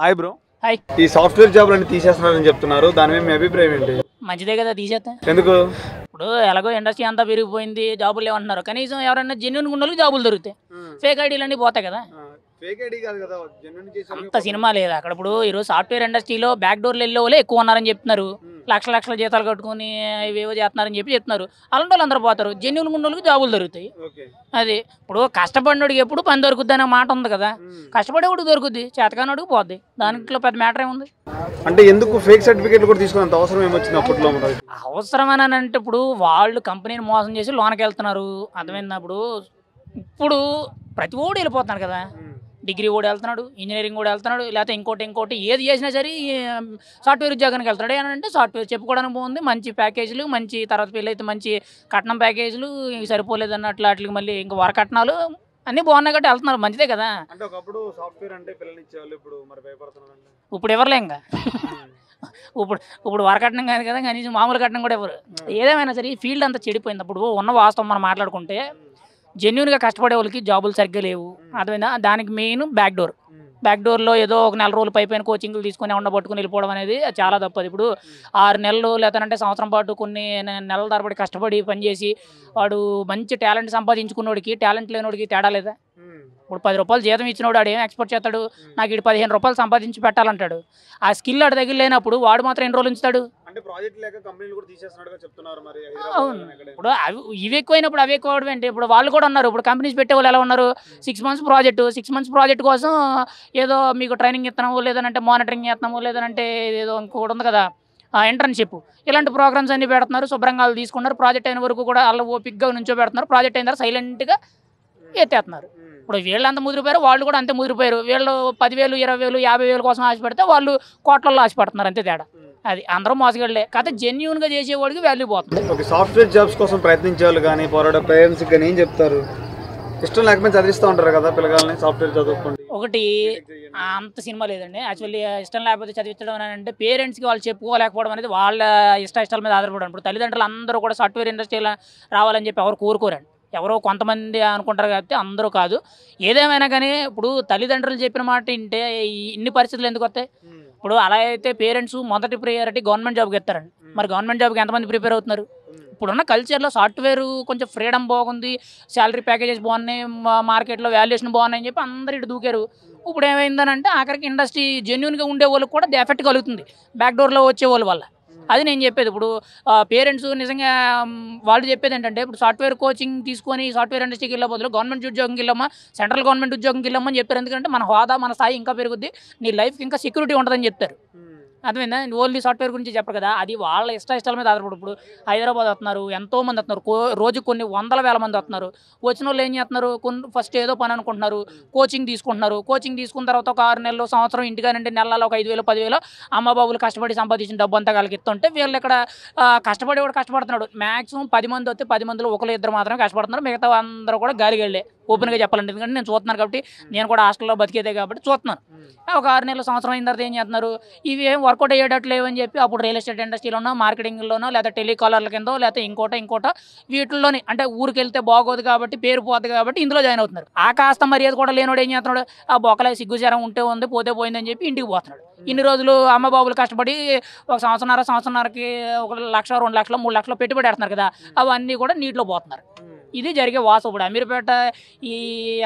Hi bro. Hi. ఈ software జాబ్లని తీసేస్తున్నారని చెప్తున్నారు, దాని మీద మీ అభిప్రాయం ఏంటి? మంచిదే కదా తీసేస్తే. ఎందుకు? ఇప్పుడు ఎలాగో ఇండస్ట్రీ అంతా పెరిగిపోయింది, జాబులు లేవంటున్నారు. కనీసం ఎవరైనా జెన్యున్ గుండెలకు జాబులు దొరుకుతాయి. ఫేక్ ఐడీలు అన్నీ పోతాయి కదా. ఫేక్ ఐడి కాదు కదా, జెన్యూన్ చేసే అంత సినిమా లేదు అక్కడ. ఇప్పుడు ఈరోజు సాఫ్ట్వేర్ ఇండస్ట్రీలో బ్యాక్ డోర్లు వెళ్ళే వాళ్ళే ఎక్కువ ఉన్నారని చెప్తున్నారు. లక్షల జీతాలు కట్టుకుని ఇవేవో చేస్తున్నారని చెప్తున్నారు. అలాంటి వాళ్ళు అందరూ పోతారు. జెన్యున్ గుండెలకు జాబులు దొరుకుతాయి. అది ఇప్పుడు కష్టపడినోడికి ఎప్పుడు పని దొరుకుద్ది అనే మాట ఉంది కదా. కష్టపడేవాడికి దొరుకుద్ది, చేతకానోడికి పోద్ది. దాంట్లో పెద్ద మ్యాటర్ ఏముంది? అంటే ఎందుకు ఫేక్ సర్టిఫికేట్ కూడా తీసుకున్నంత అవసరం ఏమొచ్చింది అప్పట్లో? అవసరమని అంటే ఇప్పుడు వాళ్ళు కంపెనీని మోసం చేసి లోనకి వెళ్తున్నారు, అర్థమైనప్పుడు. ఇప్పుడు ప్రతి ఓడు వెళ్ళిపోతున్నాడు కదా. డిగ్రీ కూడా వెళ్తున్నాడు, ఇంజనీరింగ్ కూడా వెళ్తున్నాడు, లేకపోతే ఇంకోటి ఏది చేసినా సరే సాఫ్ట్వేర్ ఉద్యోగానికి వెళ్తున్నాడు. ఏమంటే సాఫ్ట్వేర్ చెప్పుకోవడానికి బాగుంది, మంచి ప్యాకేజీలు, మంచి తర్వాత పెళ్ళైతే మంచి కట్నం ప్యాకేజీలు, సరిపోలేదు అన్నట్లు వాటికి మళ్ళీ ఇంకా వరకట్నాలు అన్నీ బాగున్నాయి కాబట్టి వెళ్తున్నారు. మంచిదే కదా. అంటే ఒకప్పుడు సాఫ్ట్వేర్ అంటే పిల్లలు ఇచ్చేవాళ్ళు, ఇప్పుడు మరి భయపడుతున్నారు. ఇప్పుడు ఎవరులే ఇంకా ఇప్పుడు వరకట్నం కాదు కదా, కనీసం మామూలు కట్నం కూడా ఎవరు. ఏదేమైనా సరే ఈ ఫీల్డ్ అంతా చెడిపోయింది. అప్పుడు ఉన్న వాస్తవం మనం మాట్లాడుకుంటే జెన్యున్గా కష్టపడే వాళ్ళకి జాబులు సరిగ్గా లేవు, అర్థమైందా. దానికి మెయిన్ బ్యాక్ డోర్లో ఏదో ఒక నెల రోజులు పైపైన కోచింగ్లు తీసుకుని ఉండబట్టుకుని వెళ్ళిపోవడం అనేది చాలా తప్పదు. ఇప్పుడు 6 నెలలు లేదంటే సంవత్సరం పాటు కొన్ని నెలల తరబడి కష్టపడి పనిచేసి వాడు మంచి టాలెంట్ సంపాదించుకున్నోడికి టాలెంట్ లేనోడికి తేడా లేదా? ఇప్పుడు 10 రూపాయలు జీతం ఇచ్చినోడు ఆడు ఏం ఎక్స్పెక్ట్ చేస్తాడు? నాకు ఇటు 15 రూపాయలు సంపాదించి పెట్టాలంటాడు. ఆ స్కిల్ ఆడు దగ్గర లేనప్పుడు వాడు మాత్రం ఎన్ని రోజులు ఉంచుతాడు? అవును. ఇప్పుడు ఇవి ఎక్కువైనప్పుడు అవి ఎక్కువ అవడం ఏంటి? ఇప్పుడు వాళ్ళు కూడా ఉన్నారు. ఇప్పుడు కంపెనీస్ పెట్టే వాళ్ళు ఎలా ఉన్నారు? 6 మంత్స్ ప్రాజెక్ట్ కోసం ఏదో మీకు ట్రైనింగ్ ఇస్తున్నాము, లేదంటే మానిటరింగ్ చేస్తున్నాము, లేదంటే ఏదో ఇంకొకటి ఉంది కదా ఇంటర్న్షిప్. ఇలాంటి ప్రోగ్రామ్స్ అన్ని పెడుతున్నారు. శుభ్రంగా వాళ్ళు తీసుకున్నారు. ప్రాజెక్ట్ అయిన వరకు కూడా వాళ్ళు ఓపిక్గా నుంచో పెడుతున్నారు. ప్రాజెక్ట్ అయిన తర్వాత సైలెంట్గా ఎత్తేస్తున్నారు. ఇప్పుడు వీళ్ళు అంత ముదిరిపోయారు, వాళ్ళు కూడా అంతే ముదిరిపోయారు. వీళ్ళు 10,000, 20,000, 50,000 కోసం ఆశపడితే వాళ్ళు కోట్లలో ఆశపడుతున్నారు, అంతే తేడా. అది అందరూ మోసగడలే. కాకపోతే జెన్యున్గా చేసేవాడికి వాల్యూ పోతుంది. ఓకే, సాఫ్ట్వేర్ జాబ్స్ కోసం ప్రయత్నించే వాళ్ళు కానీ పోరాడే పేరెంట్స్కి కానీ ఏం చెప్తారు? ఇష్టం లేకపోతే చదివిస్తూ ఉంటారు కదా పిల్లగాలని, సాఫ్ట్వేర్ చదువుకోండి. ఒకటి అంత సినిమా లేదండి. యాక్చువల్లీ ఇష్టం లేకపోతే చదివించడం అని అంటే పేరెంట్స్కి వాళ్ళు చెప్పుకోలేకపోవడం అనేది వాళ్ళ ఇష్టాల మీద ఆధారపడడం. ఇప్పుడు తల్లిదండ్రులు అందరూ కూడా సాఫ్ట్వేర్ ఇండస్ట్రీలో రావాలని చెప్పి ఎవరు కోరుకోరండి. ఎవరో కొంతమంది అనుకుంటారు కాబట్టి అందరూ కాదు. ఏదేమైనా కానీ ఇప్పుడు తల్లిదండ్రులు చెప్పిన మాట వింటే ఇన్ని పరిస్థితులు ఎందుకు వస్తాయి? ఇప్పుడు అలా అయితే పేరెంట్స్ మొదటి ప్రియారిటీ గవర్నమెంట్ జాబ్కి ఎత్తారండి. మరి గవర్నమెంట్ జాబ్కి ఎంతమంది ప్రిపేర్ అవుతున్నారు? ఇప్పుడున్న కల్చర్లో సాఫ్ట్వేర్ కొంచెం ఫ్రీడమ్ బాగుంది, శాలరీ ప్యాకేజెస్ బాగున్నాయి, మార్కెట్లో వాల్యుయేషన్ బాగున్నాయని చెప్పి అందరు ఇటు దూకారు. ఇప్పుడు ఏమైందని అంటే ఆఖరికి ఇండస్ట్రీ జెన్యున్గా ఉండే వాళ్ళకి కూడా ఎఫెక్ట్ కలుగుతుంది బ్యాక్ డోర్లో వచ్చే వాళ్ళ వల్ల. అది నేను చెప్పేది. ఇప్పుడు పేరెంట్స్ నిజంగా వాళ్ళు చెప్పేది ఏంటంటే ఇప్పుడు సాఫ్ట్వేర్ కోచింగ్ తీసుకొని సాఫ్ట్వేర్ ఇండస్ట్రీకి వెళ్ళే బదులు గవర్నమెంట్ ఉద్యోగంకి వెళ్ళమ్మా, సెంట్రల్ గవర్నమెంట్ ఉద్యోగంకి వెళ్ళమని చెప్తారు. ఎందుకంటే మన హోదా మన స్థాయి ఇంకా పెరుగుద్ది, నీ లైఫ్కి ఇంకా సెక్యూరిటీ ఉంటుందని చెప్తారు. అర్థమైందా? ఓన్లీ సాఫ్ట్వేర్ గురించి చెప్పరు కదా. అది వాళ్ళ ఇష్టాల మీద ఆధారపడి. ఇప్పుడు హైదరాబాద్ వస్తున్నారు, ఎంతోమంది వస్తున్నారు, రోజు కొన్ని 100,000 మంది వస్తున్నారు. వచ్చిన వాళ్ళు ఏం చేస్తున్నారు? ఫస్ట్ ఏదో పని అనుకుంటున్నారు, కోచింగ్ తీసుకుంటున్నారు. కోచింగ్ తీసుకున్న తర్వాత ఒక 6 నెలలు, సంవత్సరం ఇంటికానంటే నెలలో ఒక 5,000, 10,000 అమ్మ బాబులు కష్టపడి సంపాదించిన డబ్బు అంతా వాళ్ళకి ఇస్తుంటే వీళ్ళు ఇక్కడ కష్టపడేవాడు కష్టపడుతున్నాడు. మ్యాక్సిమం 10 మంది వస్తే 10 మందిలో 1-2 మాత్రమే కష్టపడుతున్నారు. మిగతా అందరూ కూడా గాలిగళ్ళే, ఓపెన్గా చెప్పాలంటే. ఎందుకంటే నేను చూస్తున్నాను కాబట్టి, నేను కూడా హాస్టల్లో బతికేదే కాబట్టి చూస్తున్నాను. ఒక 6 నెలలు, సంవత్సరం అయిన తర్వాత ఏం చేస్తున్నారు? ఇవి ఏం వర్కౌట్ అయ్యేటట్లు లేవని చెప్పి అప్పుడు రియల్ ఎస్టేట్ ఇండస్ట్రీలోనో, మార్కెటింగ్లోనో, లేదా టెలికాలర్ల కిందో, లేకపోతే ఇంకోటో వీటిల్లోని అంటే ఊరికి వెళ్తే బాగోదు కాబట్టి, పేరు పోతుంది కాబట్టి ఇందులో జాయిన్ అవుతున్నారు. ఆ కాస్త మర్యాద కూడా లేనోడు ఏం చేస్తున్నాడు? ఆ బొక్కలే సిగ్గుచారం ఉంటే ఉంది, పోతే పోయిందని చెప్పి ఇంటికి పోతున్నాడు. ఇన్ని రోజులు అమ్మ బాబులు కష్టపడి ఒక సంవత్సరంన్నరకి 1 లక్ష, 2 లక్షలు, 3 లక్షలు పెట్టుబడి పెడుతున్నారు కదా, అవన్నీ కూడా నీటిలో పోతున్నారు. ఇది జరిగే వాస్తవం. ఇప్పుడు అమీర్పేట, ఈ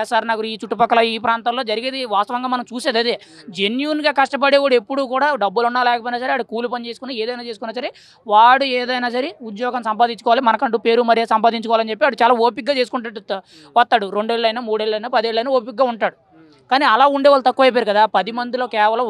ఎస్ఆర్ నగర్, ఈ చుట్టుపక్కల ఈ ప్రాంతాల్లో జరిగేది వాస్తవంగా మనం చూసేది అదే. జెన్యున్గా కష్టపడేవాడు ఎప్పుడు కూడా డబ్బులున్నా లేకపోయినా సరే, ఆడు కూలి పని చేసుకుని ఏదైనా చేసుకున్నా సరే, వాడు ఏదైనా సరే ఉద్యోగం సంపాదించుకోవాలి, మనకంటూ పేరు మర్యాద సంపాదించుకోవాలని చెప్పి ఆడు చాలా ఓపికగా చేసుకుంటాడు. వస్తాడు 2 ఏళ్ళైనా, 3 ఏళ్ళైనా, 10 ఏళ్ళైనా ఓపికగా ఉంటాడు. కానీ అలా ఉండే వాళ్ళు తక్కువైపోయారు కదా. 10 మందిలో కేవలం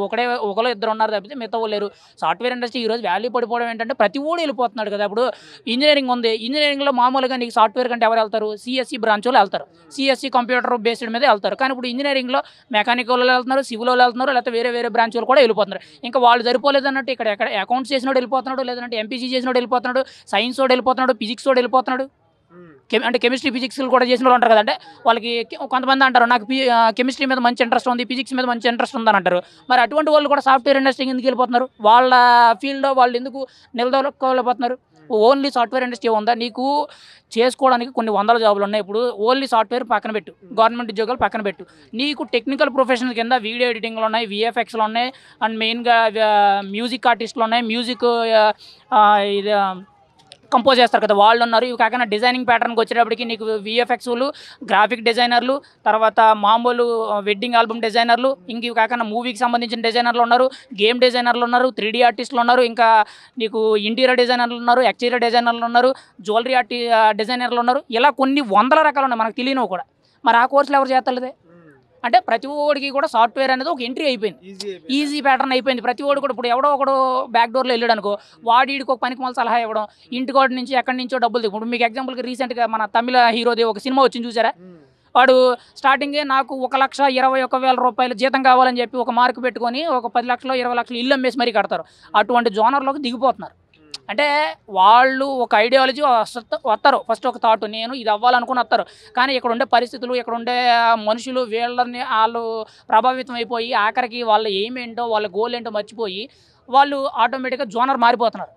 ఒకరు ఇద్దరు ఉన్నారు తప్పితే మిగతా వాళ్ళు లేరు. సాఫ్ట్వేర్ ఇండస్ట్రీ ఈరోజు వాల్యూ పడిపోవడం ఏంటంటే ప్రతి ఊడు వెళ్ళిపోతున్నాడు కదా. ఇప్పుడు ఇంజనీరింగ్ ఉంది, ఇంజనీరింగ్లో మామూలుగా నీకు సాఫ్ట్వేర్ కంటే ఎవరు వెళ్తారు? సిఎస్సి బ్రాంచ్ వాళ్ళు వెళ్తారు, సిఎస్సి కంప్యూటర్ బేస్డ్ మీద వెళ్తారు. కానీ ఇప్పుడు ఇంజనీరింగ్లో మెకానికల్ వాళ్ళు వెళ్తున్నారు, సివిల్ వాళ్ళు వెళ్తున్నారు, లేకపోతే వేరే బ్రాంచ్ వాళ్ళు కూడా వెళ్ళిపోతున్నారు. ఇంకా వాళ్ళు సరిపోలేదు అన్నట్టు ఇక్కడ అకౌంట్స్ చేసినోడు వెళ్ళిపోతున్నాడు, లేదంటే ఎంపీసీ చేసినోడు వెళ్ళిపోతున్నాడు, సైన్స్ వాడు వెళ్ళిపోతున్నాడు, ఫిజిక్స్ వాడు వెళ్ళిపోతున్నాడు, అంటే కెమిస్ట్రీ ఫిజిక్స్ కూడా చేసిన వాళ్ళు ఉంటారు కదంటే. వాళ్ళకి కొంతమంది అంటారు నాకు కెమిస్ట్రీ మీద మంచి ఇంట్రెస్ట్ ఉంది, ఫిజిక్స్ మీద మంచి ఇంట్రెస్ట్ ఉందని అంటారు. మరి అటువంటి వాళ్ళు కూడా సాఫ్ట్వేర్ ఇండస్ట్రీకి ఎందుకు వెళ్ళిపోతున్నారు? వాళ్ళ ఫీల్డ్లో వాళ్ళు ఎందుకు నిలదొక్కలేకపోతున్నారు? ఓన్లీ సాఫ్ట్వేర్ ఇండస్ట్రీ ఉందా? నీకు చేసుకోవడానికి కొన్ని వందల జాబులు ఉన్నాయి. ఇప్పుడు ఓన్లీ సాఫ్ట్వేర్ పక్కన పెట్టు, గవర్నమెంట్ ఉద్యోగాలు పక్కన పెట్టు, నీకు టెక్నికల్ ప్రొఫెషనల్ కింద వీడియో ఎడిటింగ్లు ఉన్నాయి, విఎఫ్ఎక్స్లు ఉన్నాయి, అండ్ మెయిన్గా మ్యూజిక్ ఆర్టిస్టులు ఉన్నాయి, మ్యూజిక్ ఇది కంపోజ్ చేస్తారు కదా వాళ్ళు ఉన్నారు. ఇవి కాకుండా డిజైనింగ్ ప్యాటర్న్కి వచ్చేటప్పటికి నీకు విఎఫ్ఎక్స్లు, గ్రాఫిక్ డిజైనర్లు, తర్వాత మామూలు వెడ్డింగ్ ఆల్బమ్ డిజైనర్లు, ఇంక ఇవి కాకుండా మూవీకి సంబంధించిన డిజైనర్లు ఉన్నారు, గేమ్ డిజైనర్లు ఉన్నారు, 3D ఆర్టిస్టులు ఉన్నారు, ఇంకా నీకు ఇంటీరియర్ డిజైనర్లు ఉన్నారు, ఎక్స్టీరియర్ డిజైనర్లు ఉన్నారు, జ్యువెలరీ డిజైనర్లు ఉన్నారు. ఇలా కొన్ని వందల రకాలు ఉన్నాయి మనకు తెలియనివి కూడా. మరి ఆ కోర్సులు ఎవరు చేస్తలేదే? అంటే ప్రతి ఒక్కడికి కూడా సాఫ్ట్వేర్ అనేది ఒక ఎంట్రీ అయిపోయింది, ఈజీ ప్యాటర్న్ అయిపోయింది. ప్రతి ఒక్కడు కూడా ఇప్పుడు ఎవడో ఒకడు బ్యాక్ డోర్లో వెళ్ళాడు అనుకో, వాడికి ఒక పనికి మళ్ళీ సలహా ఇవ్వడం, ఇంటికోటి నుంచి ఎక్కడి నుంచో డబ్బులు దిగు. ఇప్పుడు మీకు ఎగ్జాంపుల్కి రీసెంట్గా మన తమిళ హీరోది ఒక సినిమా వచ్చింది చూసారా? వాడు స్టార్టింగే నాకు 1,21,000 రూపాయలు జీతం కావాలని చెప్పి ఒక మార్కు పెట్టుకొని ఒక 10 లక్షలు 20 లక్షలు ఇల్లు అమ్మేసి మరీ కడతారు. అటువంటి జోనర్లోకి దిగిపోతున్నారు. అంటే వాళ్ళు ఒక ఐడియాలజీ వస్తారు, ఫస్ట్ ఒక థాట్ నేను ఇది అవ్వాలనుకుని వస్తారు. కానీ ఇక్కడ ఉండే పరిస్థితులు, ఇక్కడ ఉండే మనుషులు వీళ్ళని వాళ్ళు ప్రభావితం అయిపోయి ఆఖరికి వాళ్ళ ఎయిమ్ ఏంటో వాళ్ళ గోల్ ఏంటో మర్చిపోయి వాళ్ళు ఆటోమేటిక్గా జోనర్ మారిపోతున్నారు.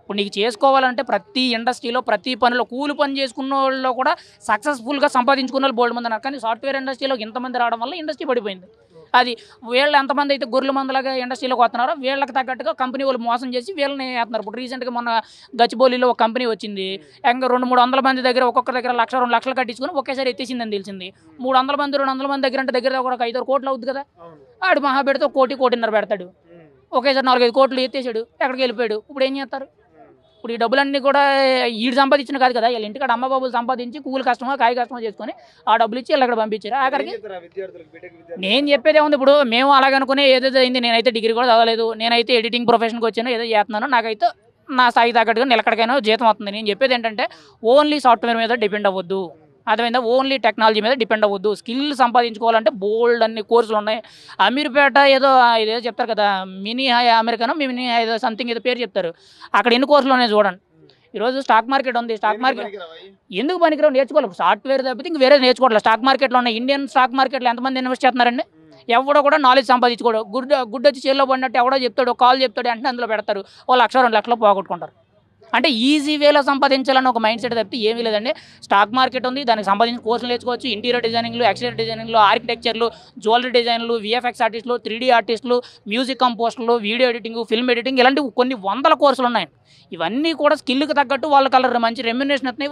ఇప్పుడు నీకు చేసుకోవాలంటే ప్రతి ఇండస్ట్రీలో ప్రతి పనిలో కూలి పని చేసుకున్న వాళ్ళు కూడా సక్సెస్ఫుల్గా సంపాదించుకున్న వాళ్ళు బోల్డ్ మంది ఉన్నారు. కానీ సాఫ్ట్వేర్ ఇండస్ట్రీలో ఇంతమంది రావడం వల్ల ఇండస్ట్రీ పడిపోయింది. అది వీళ్ళు ఎంతమంది అయితే గొర్రెల మందులాగా ఇండస్ట్రీలోకి వస్తున్నారో వీళ్ళకి తగ్గట్టుగా కంపెనీ వాళ్ళు మోసం చేసి వీళ్ళని వేస్తున్నారు. ఇప్పుడు రీసెంట్గా మొన్న గచ్చిబౌలిలో ఒక కంపెనీ వచ్చింది, ఇంకా 200-300 మంది దగ్గర ఒక్కొక్కరి దగ్గర 1,00,000-2 లక్షలు కట్టించుకొని ఒకేసారి ఎత్తేసిందని తెలిసింది. 300 మంది 200 మంది దగ్గర అంటే దగ్గర ఒక 5-6 కోట్లు అవుతుంది కదా. ఆడు మహా పెడితే 1,00,00,000-1,50,000 పెడతాడు, ఒకేసారి 4-5 కోట్లు ఎత్తేసాడు, ఎక్కడికి వెళ్ళిపోయాడు. ఇప్పుడు ఏం చేస్తారు? ఇప్పుడు ఈ డబ్బులన్నీ కూడా ఈడు సంపాదించిన కాదు కదా, వీళ్ళ ఇంటికాడ అమ్మ బాబులు సంపాదించి కూలి కష్టమో కాయ కష్టమో చేసుకొని ఆ డబ్బులు ఇచ్చి వీళ్ళు అక్కడ పంపించారు. ఆఖరికి నేను చెప్పేదే ఉంది. ఇప్పుడు మేము అలాగనుకునే ఏదైతే అయింది, నేనైతే డిగ్రీ కూడా చదవలేదు, నేనైతే ఎడిటింగ్ ప్రొఫెషన్కి వచ్చాను, ఏదో చేస్తున్నాను, నాకైతే నా స్థాయి తగ్గట్టుగా నిలకడకైనా జీతం అవుతుంది. నేను చెప్పేది ఏంటంటే ఓన్లీ సాఫ్ట్వేర్ మీద డిపెండ్ అవ్వద్దు, అదేమైందా ఓన్లీ టెక్నాలజీ మీద డిపెండ్ అవ్వద్దు. స్కిల్ సంపాదించుకోవాలంటే బోల్డ్ అన్ని కోర్సులు ఉన్నాయి. అమీర్పేట ఏదో ఇదేదో చెప్తారు కదా, మినీ అమెరికానో మినీ ఏదో సంథింగ్ ఏదో పేరు చెప్తారు, అక్కడ ఎన్ని కోర్సులు ఉన్నాయి చూడండి. ఈరోజు స్టాక్ మార్కెట్ ఉంది, స్టాక్ మార్కెట్ ఎందుకు పనికిరావు? నేర్చుకోవాలి. సాఫ్ట్వేర్ తప్పితే ఇంక వేరే నేర్చుకోవట్లేదు. స్టాక్ మార్కెట్లో ఉన్నాయి. ఇండియన్ స్టాక్ మార్కెట్లో ఎంతమంది ఇన్వెస్ట్ చేస్తున్నారండి? ఎవడో కూడా నాలెడ్జ్ సంపాదించుకోడు. గుడ్డ వచ్చి చేతిలో పడినట్టు ఎవడో చెప్తాడు, కాల్ చెప్తాడు అంటే అందులో పెడతారు, ఓ 1,00,000-2 లక్షలు పోగొట్టుకుంటారు. అంటే ఈజీ వేలో సంపాదించాలని ఒక మైండ్ సెట్ తప్పితే ఏమీ లేదండి. స్టాక్ మార్కెట్ ఉంది, దానికి సంబంధించిన కోర్సులు నేర్చుకోవచ్చు. ఇంటీరియర్ డిజైనింగ్లు, ఎక్స్టీరియర్ డిజైనింగ్లు, ఆర్కిటెక్చర్లు, జ్యువెలరీ డిజైన్లు, విఎఫ్ఎక్స్ ఆర్టిస్టులు, 3D ఆర్టిస్టులు, మ్యూజిక్ కంపోస్టులు, వీడియో ఎడిటింగ్, ఫిల్మ్ ఎడిటింగ్, ఇలాంటి కొన్ని వందల కోర్సులు ఉన్నాయి. ఇవన్నీ కూడా స్కిల్కి తగ్గట్టు వాళ్ళకి మంచి రెమ్యునరేషన్ వస్తున్నాయి.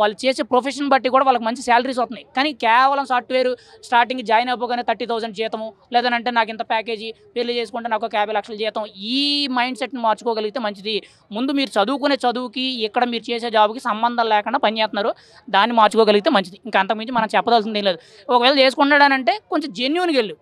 వాళ్ళు చేసే ప్రొఫెషన్ బట్టి కూడా వాళ్ళకి మంచి శాలరీస్ వస్తున్నాయి. కానీ కేవలం సాఫ్ట్వేర్ స్టార్టింగ్ జాయిన్ అయిపోగానే 30,000 జీతము, లేదంటే నాకు ఇంత ప్యాకేజీ, పెళ్లి చేసుకుంటే నాకు 50 లక్షల జీతం, ఈ మైండ్ సెట్ని మార్చుకోగలిగితే మంచిది. ముందు మీరు చదువుకునే చదువుకి ఇక్కడ మీరు చేసే జాబ్కి సంబంధం లేకుండా పనిచేస్తున్నారు, దాన్ని మార్చుకోగలిగితే మంచిది. ఇంకా అంతకుమించి మనం చెప్పదలసింది ఏం లేదు. ఒకవేళ చేసుకుంటాడనంటే కొంచెం జెన్యూన్గా వెళ్ళు.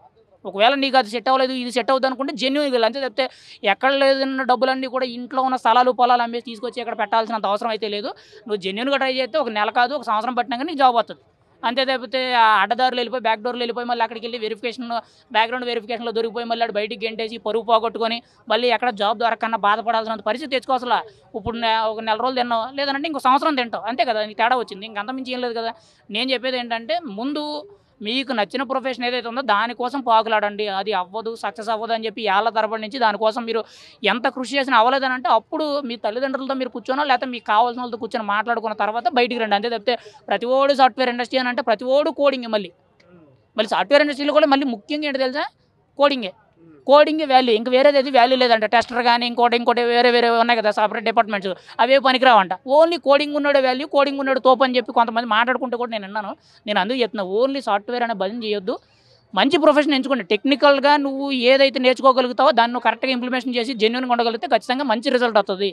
ఒకవేళ నీకు అది సెట్ అవ్వలేదు, ఇది సెట్ అవుతుంది అనుకుంటే జెన్యూన్గా వెళ్ళి, అంతే తప్పితే ఎక్కడ లేదన్న డబ్బులన్నీ కూడా ఇంట్లో ఉన్న స్థలాలు పొలాలు అమ్మేసి తీసుకొచ్చి ఇక్కడ పెట్టాల్సినంత అవసరం అయితే లేదు. నువ్వు జెన్యూన్గా ట్రై చేస్తే ఒక నెల కాదు, ఒక సంవత్సరం పట్టినాక నీకు జాబ్ వస్తుంది. అంతే తప్పితే అడ్డదారులు వెళ్ళిపోయి బ్యాక్ డోర్లు వెళ్ళిపోయి మళ్ళీ అక్కడికి వెళ్ళి బ్యాక్గ్రౌండ్ వెరిఫికేషన్లో దొరికిపోయి మళ్ళీ బయటికి గెంటేసి పరుగు పోగొట్టుకొని మళ్ళీ ఎక్కడ జాబ్ దొరకన్నా బాధపడాల్సినంత పరిస్థితి తెచ్చుకోవాల్సిన. ఇప్పుడు ఒక నెల రోజులు తిన్నావు, లేదంటే ఇంకో సంవత్సరం తింటావు, అంతే కదా, నీకు తేడా వచ్చింది. ఇంకంతమించి ఏం లేదు కదా. నేను చెప్పేది ఏంటంటే ముందు మీకు నచ్చిన ప్రొఫెషన్ ఏదైతే ఉందో దానికోసం పాకులాడండి. అది అవ్వదు, సక్సెస్ అవ్వదు అని చెప్పి ఏళ్ళ తరబడి నుంచి దానికోసం మీరు ఎంత కృషి చేసినా అవ్వలేదని అంటే అప్పుడు మీ తల్లిదండ్రులతో మీరు కూర్చోనో లేకపోతే మీకు కావాల్సిన వాళ్ళతో కూర్చొని మాట్లాడుకున్న తర్వాత బయటికి రండి. అంతే తప్పితే ప్రతి ఓడు సాఫ్ట్వేర్ ఇండస్ట్రీ అని అంటే ప్రతి ఓడు కోడింగ్. మళ్ళీ సాఫ్ట్వేర్ ఇండస్ట్రీలో కూడా మళ్ళీ ముఖ్యంగా ఏంటో తెలుసా, కోడింగ్ వాల్యూ, ఇంక వేరేది వాల్యూ లేదంట. టెస్టర్ కానీ ఇంకోటి వేరే ఉన్నాయి కదా సపరేట్ డిపార్ట్మెంట్స్, అవే పనికిరావంట. ఓన్లీ కోడింగ్ ఉన్నాడు వాల్యూ, కోడింగ్ ఉన్నాడు తోపు అని చెప్పి కొంతమంది మాట్లాడుకుంటూ కూడా నేను విన్నాను. నేను అందుకు చెప్తున్నా, ఓన్లీ సాఫ్ట్వేర్ అనే భజన చేయొద్దు, మంచి ప్రొఫెషన్ ఎంచుకోండి. టెక్నికల్గా నువ్వు ఏదైతే నేర్చుకోగలుగుతావో దాన్ని కరెక్ట్గా ఇంప్లిమెంటేషన్ చేసి జెన్యూన్గా ఉండగలిగితే ఖచ్చితంగా మంచి రిజల్ట్ వస్తుంది.